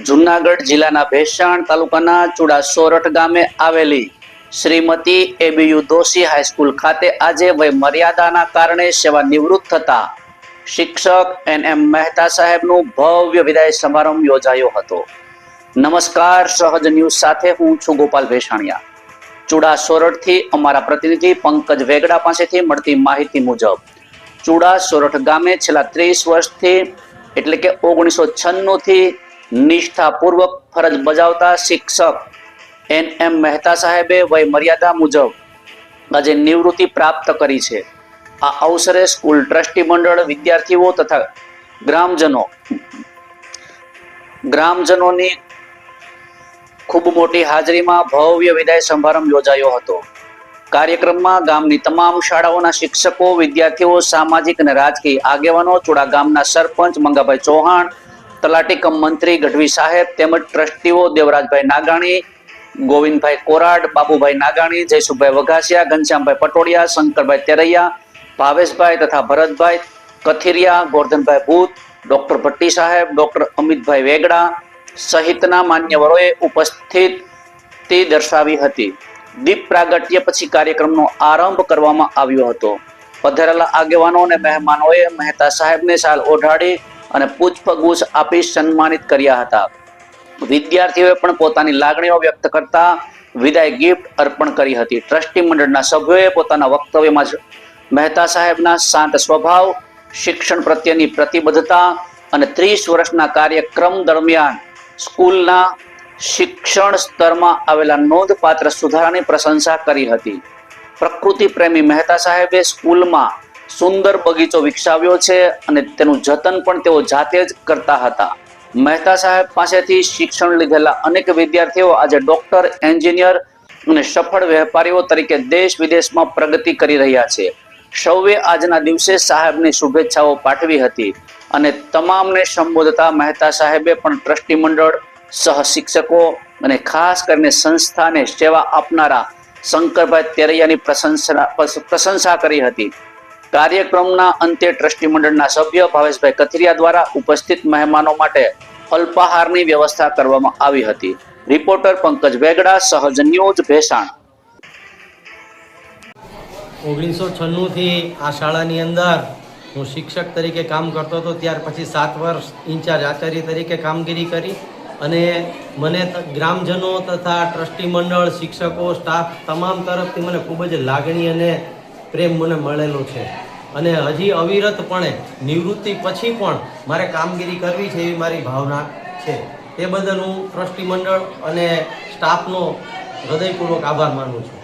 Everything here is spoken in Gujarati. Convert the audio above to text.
જૂનાગઢ જિલ્લાના ભેસાણ તાલુકાના ચુડા સોરઠ ગામે આવેલી શ્રીમતી એબીયુ દોશી હાઈસ્કૂલ ખાતે આજે વય મર્યાદાના કારણે સેવા નિવૃત્ત થતા શિક્ષક એન.એમ. મહેતા સાહેબનું ભવ્ય વિદાય સમારંભ યોજાયો હતો। નમસ્કાર, સહજ ન્યૂઝ સાથે હું છું ગોપાલ ભેસાણિયા। ચુડા સોરઠથી અમારા પ્રતિનિધિ પંકજ વેગડા પાસેથી મળતી માહિતી મુજબ ચુડા સોરઠ ગામે છેલ્લા 30 વર્ષથી એટલે કે 1996 થી નિષ્ઠાપૂર્વક ફરજ બજાવતા શિક્ષક એન.એમ. મહેતા સાહેબે વય મર્યાદા મુજબ આજે નિવૃત્તિ પ્રાપ્ત કરી છે। આ અવસરે સ્કૂલ ટ્રસ્ટી મંડળ, વિદ્યાર્થીઓ તથા ગ્રામજનોની ખૂબ મોટી હાજરીમાં ભવ્ય વિદાય સમારંભ યોજાયો હતો। કાર્યક્રમમાં ગામની તમામ શાળાઓના શિક્ષકો, વિદ્યાર્થીઓ, સામાજિક અને રાજકીય આગેવાનો, ચુડા ગામના સરપંચ મંગાભાઈ ચૌહાણ, તલાટી કમ મંત્રી ગઢવી સાહેબ તેમજ ટ્રસ્ટીઓ દેવરાજભાઈ નાગાણી, ગોવિંદભાઈ કોરાડ, બાબુભાઈ નાગાણી, જયસુભાઈ વઘાસિયા, ઘનશ્યામભાઈ પટોડિયા, શંકરભાઈ તેરૈયા, ભાવેશભાઈ તથા ભરતભાઈ કથિરિયા, ગોરધનભાઈ ભૂત, ડોક્ટર ભટ્ટી સાહેબ, ડોક્ટર અમિતભાઈ વેગડા સહિતના માન્યવરોએ ઉપસ્થિતિ દર્શાવી હતી। દીપ પ્રાગટ્ય પછી કાર્યક્રમનો આરંભ કરવામાં આવ્યો હતો। પધારેલા આગેવાનો અને મહેમાનોએ મહેતા સાહેબને શાલ ઓઢાડી અને પુષ્પગુચ્છ આપી સન્માનિત કર્યા હતા। વિદ્યાર્થીઓએ પણ પોતાની લાગણીઓ વ્યક્ત કરતા વિદાય ગિફ્ટ અર્પણ કરી હતી। ટ્રસ્ટી મંડળના સભ્યોએ પોતાના વક્તવ્યમાં મહેતા સાહેબના શાંત સ્વભાવ, શિક્ષણ પ્રત્યેની પ્રતિબદ્ધતા અને 30 વર્ષના કાર્યક્રમ દરમિયાન સ્કૂલના શિક્ષણ સ્તરમાં આવેલા નોંધપાત્ર સુધારાની પ્રશંસા કરી હતી। પ્રકૃતિ પ્રેમી મહેતા સાહેબે સ્કૂલમાં સુંદર બગીચો વિકસાવ્યો છે અને તેનું જતન પણ તેઓ જાતે જ કરતા હતા। મહેતા સાહેબ પાસેથી શિક્ષણ લીધેલા અનેક વિદ્યાર્થીઓ આજે ડોક્ટર, એન્જિનિયર અને સફળ વેપારીઓ તરીકે દેશ વિદેશમાં પ્રગતિ કરી રહ્યા છે। સૌએ આજના દિવસે સાહેબની શુભેચ્છાઓ પાઠવી હતી અને તમામને સંબોધતા મહેતા સાહેબે પણ ટ્રસ્ટી મંડળ, સહ શિક્ષકો અને ખાસ કરીને સંસ્થાને સેવા આપનારા શંકરભાઈ તેરૈયાની પ્રશંસા કરી હતી। કાર્યક્રમના અંતે ટ્રસ્ટી મંડળના સભ્ય ભાવેશભાઈ કથિરિયા દ્વારા ઉપસ્થિત મહેમાનો માટે અલ્પાહારની વ્યવસ્થા કરવામાં આવી હતી। રિપોર્ટર પંકજ વેગડા, સહજ ન્યૂઝ, ભેસાણ। 1996 થી આ શાળાની અંદર હું શિક્ષક તરીકે કામ કરતો હતો। ત્યાર પછી 7 વર્ષ ઇન્ચાર્જ આચાર્ય તરીકે કામગીરી કરી અને મને ગ્રામજનો તથા ટ્રસ્ટી મંડળ, શિક્ષકો, સ્ટાફ તમામ તરફથી મને ખૂબ જ લાગણી અને પ્રેમ મને મળેલો છે અને હજી અવિરતપણે નિવૃત્તિ પછી પણ મારે કામગીરી કરવી છે એવી મારી ભાવના છે। તે બદલ હું ટ્રસ્ટી મંડળ અને સ્ટાફનો હૃદયપૂર્વક આભાર માનું છું।